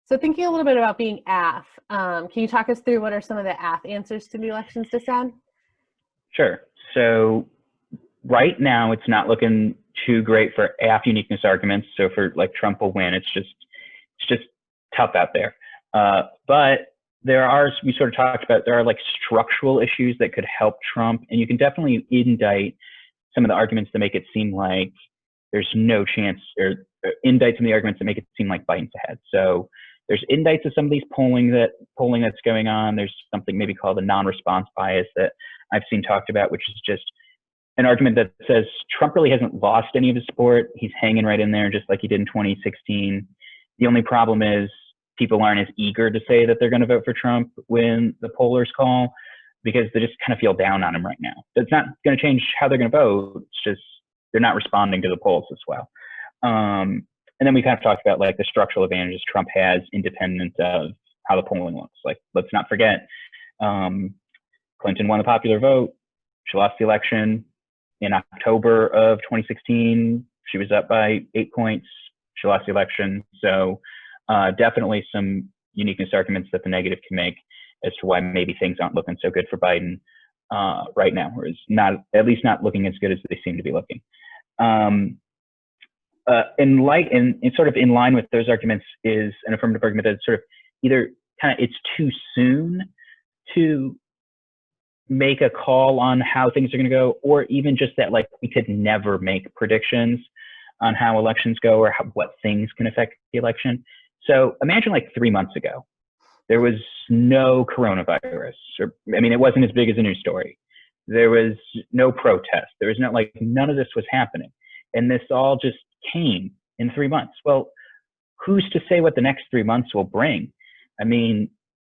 So thinking a little bit about being AF, can you talk us through what are some of the AF answers to the elections to sound? Sure. So right now, it's not looking too great for AF uniqueness arguments. So for like Trump will win, it's just tough out there. But there are, we sort of talked about, there are like structural issues that could help Trump, and you can definitely indict some of the arguments that make it seem like there's no chance, or indict some of the arguments that make it seem like Biden's ahead. So there's indicts of some of these polling that's going on. There's something maybe called a non-response bias that I've seen talked about, which is just an argument that says Trump really hasn't lost any of his support. He's hanging right in there, just like he did in 2016. The only problem is people aren't as eager to say that they're going to vote for Trump when the pollers call, because they just kind of feel down on him right now. It's not going to change how they're going to vote. It's just they're not responding to the polls as well. And then we kind of talked about like the structural advantages Trump has independent of how the polling looks. Like, let's not forget, Clinton won the popular vote. She lost the election in October of 2016. She was up by 8 points. She lost the election. So definitely some uniqueness arguments that the negative can make as to why maybe things aren't looking so good for Biden right now, or is not, at least not looking as good as they seem to be looking. In sort of in line with those arguments is an affirmative argument that sort of either kind of it's too soon to make a call on how things are going to go, or even just that like we could never make predictions on how elections go or what things can affect the election. So imagine like 3 months ago, there was no coronavirus, or I mean, it wasn't as big as a news story. There was no protest. There was none of this was happening. And this all just came in 3 months. Well, who's to say what the next 3 months will bring? I mean,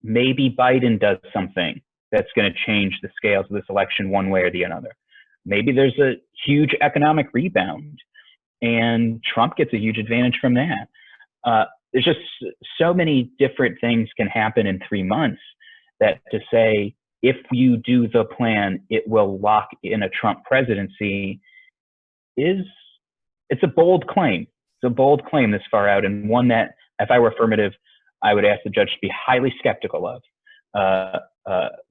maybe Biden does something that's going to change the scales of this election one way or the other. Maybe there's a huge economic rebound and Trump gets a huge advantage from that. There's just so many different things can happen in 3 months that to say, if you do the plan, it will lock in a Trump presidency it's a bold claim. It's a bold claim this far out, and one that, if I were affirmative, I would ask the judge to be highly skeptical of,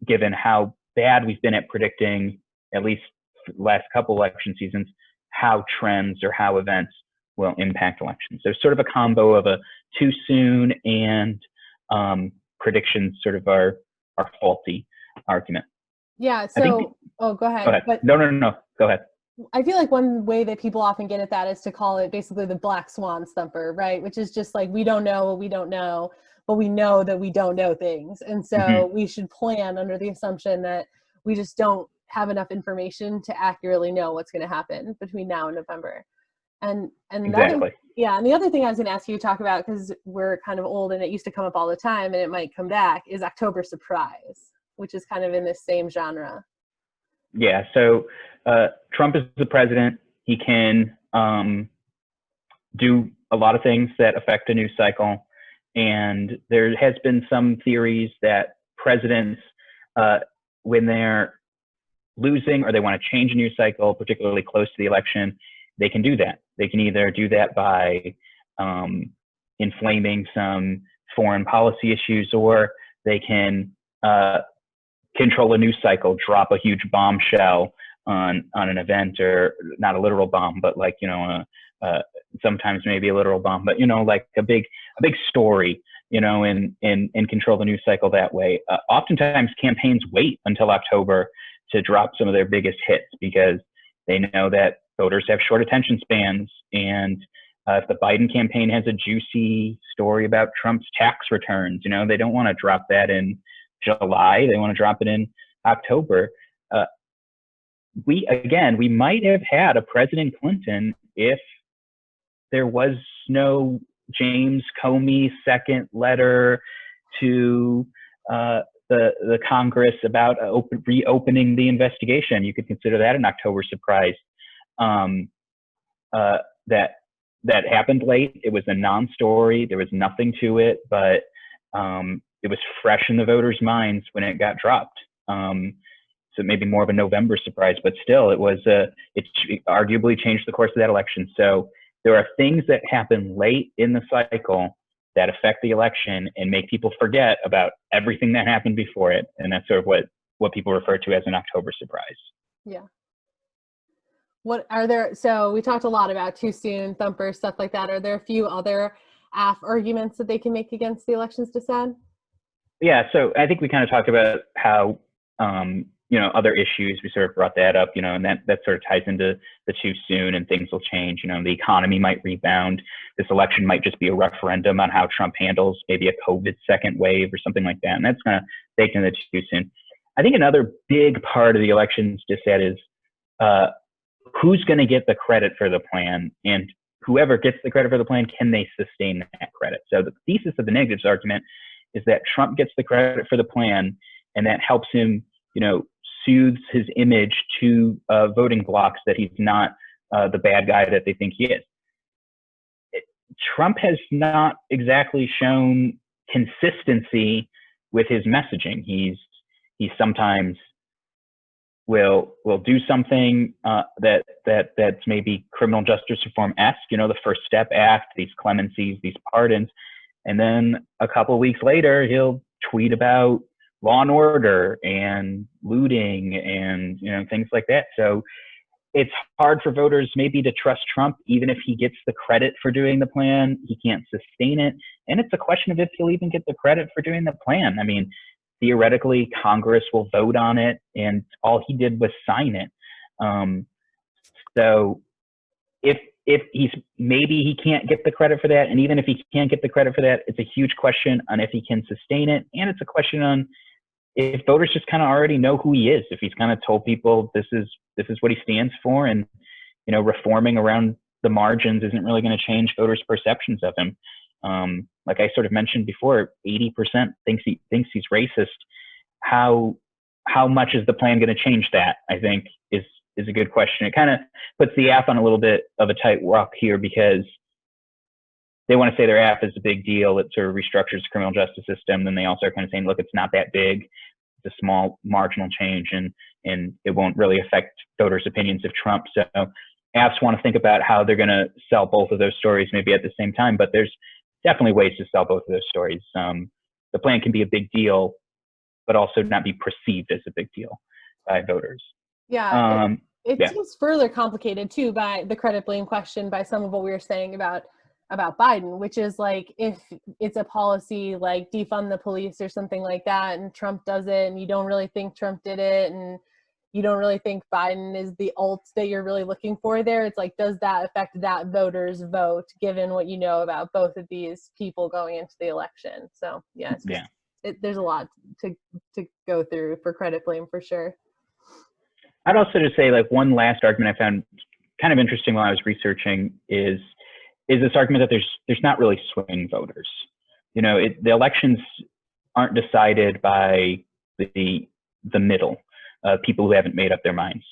given how bad we've been at predicting, at least the last couple election seasons, how trends or how events will impact elections. There's sort of a combo of a too soon and predictions sort of are faulty argument. Yeah. So, go ahead. Go ahead. But No. Go ahead. I feel like one way that people often get at that is to call it basically the black swan thumper, right? Which is just like, we don't know what we don't know, but we know that we don't know things. And so we should plan under the assumption that we just don't have enough information to accurately know what's going to happen between now and November. And exactly. And the other thing I was going to ask you to talk about, because we're kind of old and it used to come up all the time and it might come back, is October surprise, which is kind of in this same genre. Yeah, so Trump is the president. He can do a lot of things that affect a news cycle. And there has been some theories that presidents, when they're losing or they want to change a news cycle, particularly close to the election, they can do that. They can either do that by inflaming some foreign policy issues, or they can control a news cycle, drop a huge bombshell on an event, or not a literal bomb, but like, sometimes maybe a literal bomb, but, like a big story, and control the news cycle that way. Oftentimes campaigns wait until October to drop some of their biggest hits because they know that voters have short attention spans. And if the Biden campaign has a juicy story about Trump's tax returns, they don't want to drop that in July. They want to drop it in October. We might have had a President Clinton if there was no James Comey second letter to the Congress about reopening the investigation. You could consider that an October surprise. That happened late. It was a non-story. There was nothing to it, but it was fresh in the voters' minds when it got dropped. So maybe more of a November surprise, but still, it arguably changed the course of that election. So there are things that happen late in the cycle that affect the election and make people forget about everything that happened before it. And that's sort of what people refer to as an October surprise. Yeah. What are there? So we talked a lot about too soon, thumper, stuff like that. Are there a few other AF arguments that they can make against the elections dissent? Yeah, so I think we kind of talked about how, other issues, we sort of brought that up, and that sort of ties into the too soon and things will change. The economy might rebound. This election might just be a referendum on how Trump handles maybe a COVID second wave or something like that. And that's kind of baked into the too soon. I think another big part of the elections dissent is who's going to get the credit for the plan, and whoever gets the credit for the plan, can they sustain that credit? So the thesis of the negatives argument is that Trump gets the credit for the plan, and that helps him, soothes his image to voting blocs that he's not the bad guy that they think he is. Trump has not exactly shown consistency with his messaging. He sometimes will do something that's maybe criminal justice reform-esque, the First Step Act, these clemencies, these pardons, and then a couple of weeks later he'll tweet about law and order and looting and things like that. So it's hard for voters maybe to trust Trump, even if he gets the credit for doing the plan. He can't sustain it, and it's a question of if he'll even get the credit for doing the plan. I mean, theoretically, Congress will vote on it, and all he did was sign it. So if maybe he can't get the credit for that, and even if he can't get the credit for that, it's a huge question on if he can sustain it, and it's a question on if voters just kind of already know who he is. If he's kind of told people this is what he stands for, and reforming around the margins isn't really going to change voters' perceptions of him. Like I sort of mentioned before, 80% thinks he's racist. How much is the plan going to change that? I think is a good question. It kind of puts the AF on a little bit of a tight rock here, because they want to say their AF is a big deal. It sort of restructures the criminal justice system. Then they also are kind of saying, look, it's not that big. It's a small marginal change, and it won't really affect voters' opinions of Trump. So AFs want to think about how they're going to sell both of those stories maybe at the same time, but there's definitely ways to sell both of those stories. The plan can be a big deal, but also not be perceived as a big deal by voters. Yeah, it seems further complicated too by the credit blame question, by some of what we were saying about Biden, which is like, if it's a policy like defund the police or something like that, and Trump does it, and you don't really think Trump did it, and you don't really think Biden is the ult that you're really looking for there, it's like, does that affect that voter's vote, given what you know about both of these people going into the election? So yeah, there's a lot to go through for credit blame, for sure. I'd also just say, like, one last argument I found kind of interesting while I was researching is this argument that there's not really swing voters. The elections aren't decided by the middle, people who haven't made up their minds.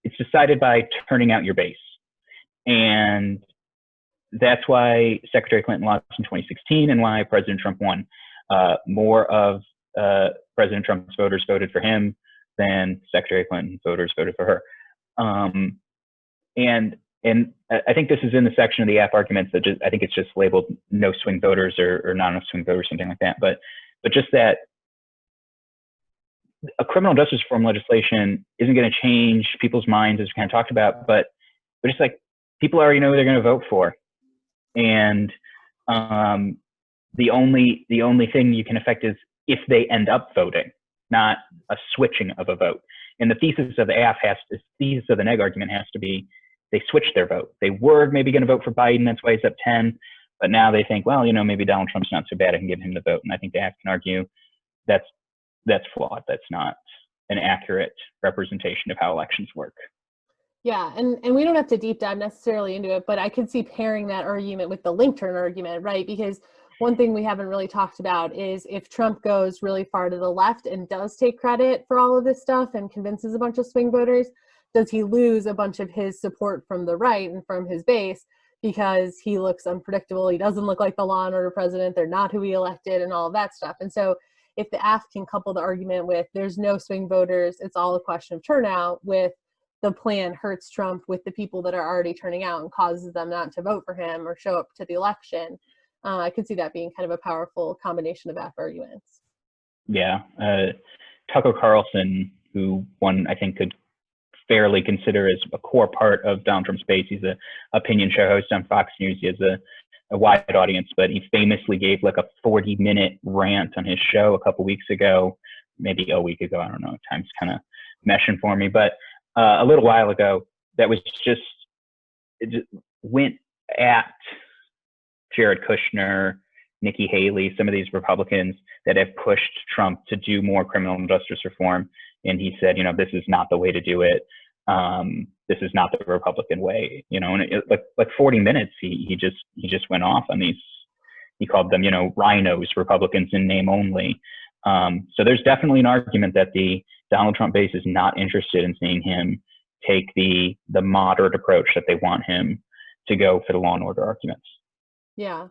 It's decided by turning out your base. And that's why Secretary Clinton lost in 2016, and why President Trump won. More of President Trump's voters voted for him than Secretary Clinton voters voted for her. And I think this is in the section of the AF arguments that I think it's just labeled no swing voters or not enough swing voters, something like that. But just that a criminal justice reform legislation isn't going to change people's minds, as we kind of talked about, but just like, people already know who they're going to vote for. And the only thing you can affect is if they end up voting, not a switching of a vote. And the thesis of the AF thesis of the neg argument has to be, they switched their vote. They were maybe going to vote for Biden, that's why he's up 10, but now they think, well, maybe Donald Trump's not so bad, I can give him the vote. And I think the AF can argue that's flawed. That's not an accurate representation of how elections work. Yeah, and we don't have to deep dive necessarily into it, but I could see pairing that argument with the link turn argument, right? Because one thing we haven't really talked about is, if Trump goes really far to the left and does take credit for all of this stuff and convinces a bunch of swing voters, does he lose a bunch of his support from the right and from his base because he looks unpredictable? He doesn't look like the law and order president. They're not who he elected, and all of that stuff. And so if the AF can couple the argument with there's no swing voters, it's all a question of turnout, with the plan hurts Trump with the people that are already turning out and causes them not to vote for him or show up to the election, I could see that being kind of a powerful combination of F arguments. Yeah. Tucker Carlson, who one I think could fairly consider as a core part of Donald Trump's base. He's an opinion show host on Fox News. He has a wide audience, but he famously gave like a 40-minute rant on his show a couple weeks ago, maybe a week ago. I don't know. Time's kind of meshing for me, but a little while ago, that was just, it just went at Jared Kushner, Nikki Haley, some of these Republicans that have pushed Trump to do more criminal justice reform. And he said, you know, this is not the way to do it. This is not the Republican way, you know, and like 40 minutes, he just went off on these. He called them, you know, rhinos, Republicans in name only. So there's definitely an argument that the Donald Trump base is not interested in seeing him take the moderate approach that they want him to go for the law and order arguments. Yeah.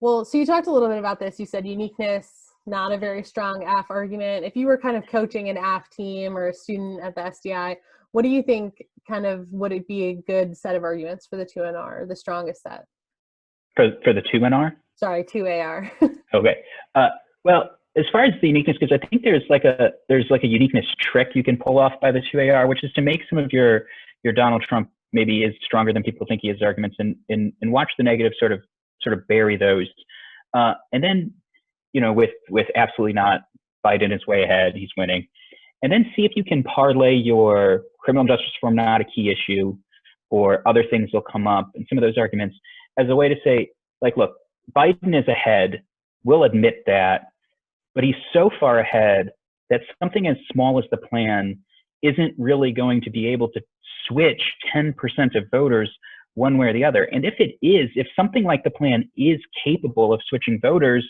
Well, so you talked a little bit about this. You said uniqueness, not a very strong AF argument. If you were kind of coaching an AF team or a student at the SDI, what do you think kind of would it be a good set of arguments for the 2NR, the strongest set? For the 2NR? Sorry, 2AR. Okay. Well, as far as the uniqueness goes, I think there's like a uniqueness trick you can pull off by the 2AR, which is to make some of your Donald Trump maybe is stronger than people think he is arguments and watch the negative sort of bury those. And then, you know, with absolutely not, Biden is way ahead, he's winning. And then see if you can parlay your criminal justice reform not a key issue, or other things will come up, and some of those arguments as a way to say, like, look, Biden is ahead, we'll admit that, but he's so far ahead that something as small as the plan isn't really going to be able to switch 10% of voters one way or the other. And if it is, if something like the plan is capable of switching voters,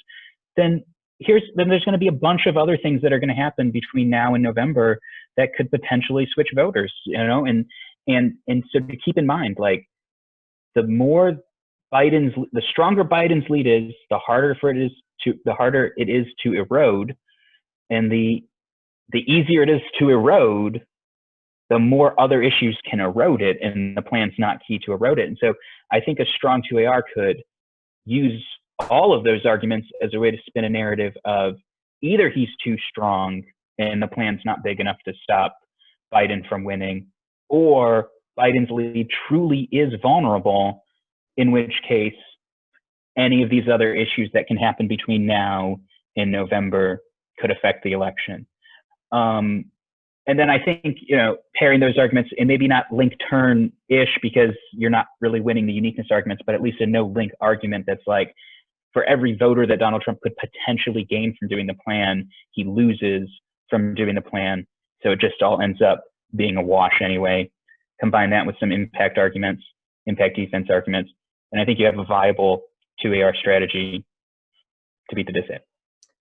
then there's going to be a bunch of other things that are going to happen between now and November that could potentially switch voters, you know, and so to keep in mind, like, the stronger Biden's lead is, the harder it is to erode, and the easier it is to erode, the more other issues can erode it, and the plan's not key to erode it. And so I think a strong 2AR could use all of those arguments as a way to spin a narrative of either he's too strong and the plan's not big enough to stop Biden from winning, or Biden's lead truly is vulnerable, in which case any of these other issues that can happen between now and November could affect the election. And then I think, you know, pairing those arguments, and maybe not link turn-ish because you're not really winning the uniqueness arguments, but at least a no-link argument that's like, for every voter that Donald Trump could potentially gain from doing the plan, he loses from doing the plan. So it just all ends up being a wash anyway. Combine that with some impact arguments, impact defense arguments, and I think you have a viable 2AR strategy to beat the dissent.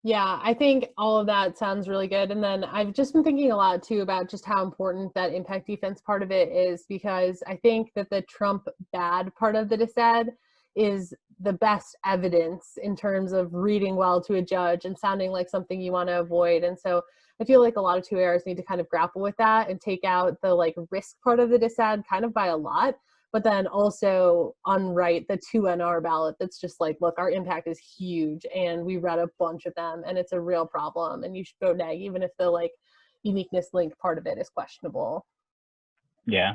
Yeah, I think all of that sounds really good. And then I've just been thinking a lot too about just how important that impact defense part of it is, because I think that the Trump bad part of the dissent is the best evidence in terms of reading well to a judge and sounding like something you want to avoid. And so I feel like a lot of 2ARs need to kind of grapple with that and take out the like risk part of the dissent kind of by a lot, but then also unwrite the 2NR ballot that's just like, look, our impact is huge and we read a bunch of them and it's a real problem and you should vote neg, even if the like uniqueness link part of it is questionable. Yeah.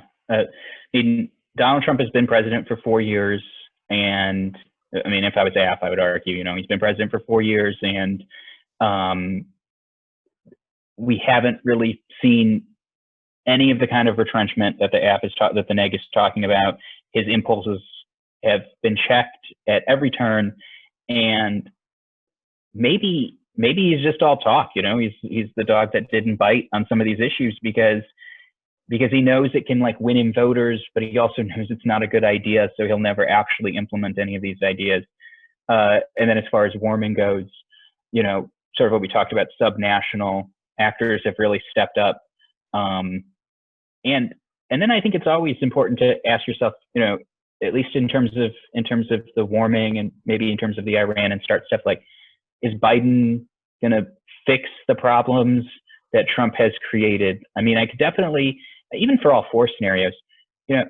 Donald Trump has been president for 4 years. And I mean, if I was AF, I would argue, you know, he's been president for 4 years, and we haven't really seen any of the kind of retrenchment that the AF that the neg is talking about. His impulses have been checked at every turn, and maybe he's just all talk. You know, he's the dog that didn't bite on some of these issues because he knows it can like win him voters, but he also knows it's not a good idea, so he'll never actually implement any of these ideas. And then as far as warming goes, you know, sort of what we talked about, subnational actors have really stepped up. And then I think it's always important to ask yourself, you know, at least in terms of the warming and maybe in terms of the Iran and start stuff, like, is Biden going to fix the problems that Trump has created? I mean, I could definitely, even for all four scenarios, you know,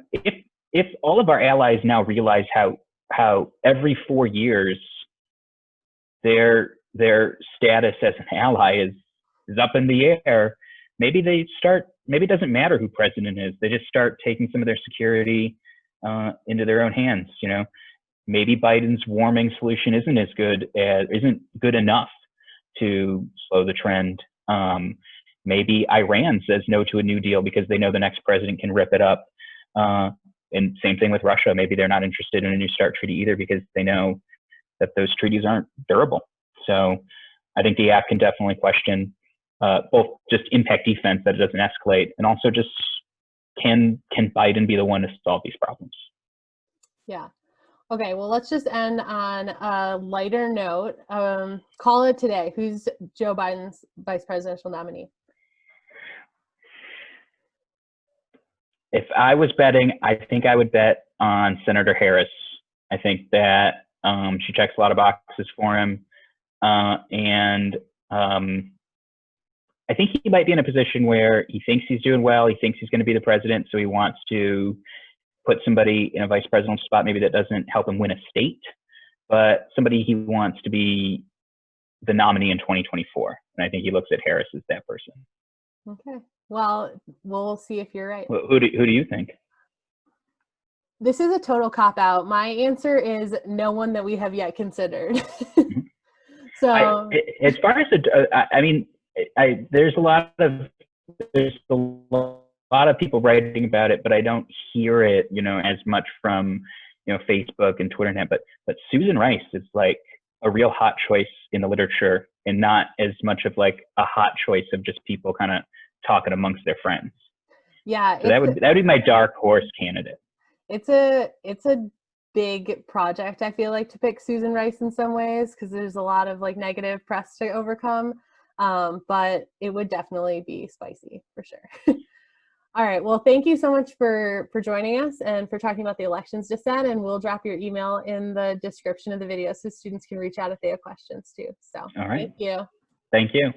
if all of our allies now realize how every 4 years their status as an ally is up in the air, maybe it doesn't matter who president is. They just start taking some of their security into their own hands. Maybe Biden's warming solution isn't good enough to slow the trend. Maybe Iran says no to a new deal because they know the next president can rip it up. And same thing with Russia. Maybe they're not interested in a New START treaty either because they know that those treaties aren't durable. So I think the app can definitely question both just impact defense, that it doesn't escalate, and also just can Biden be the one to solve these problems? Yeah. Okay, well, let's just end on a lighter note. Call it today. Who's Joe Biden's vice presidential nominee? If I was betting, I think I would bet on Senator Harris. I think that she checks a lot of boxes for him. And I think he might be in a position where he thinks he's doing well. He thinks he's going to be the president. So he wants to put somebody in a vice presidential spot, maybe that doesn't help him win a state, but somebody he wants to be the nominee in 2024. And I think he looks at Harris as that person. Okay. Well, we'll see if you're right. Who do you think? This is a total cop-out. My answer is no one that we have yet considered. So as far as there's a lot of people writing about it, but I don't hear it, as much from, Facebook and Twitter and that. But Susan Rice is like a real hot choice in the literature, and not as much of like a hot choice of just people kind of talking amongst their friends. Yeah, so that would be my dark horse candidate. It's a big project, I feel like, to pick Susan Rice in some ways, because there's a lot of like negative press to overcome. But it would definitely be spicy for sure. All right. Well, thank you so much for joining us and for talking about the elections dissent. And we'll drop your email in the description of the video so students can reach out if they have questions too. So, all right. Thank you. Thank you.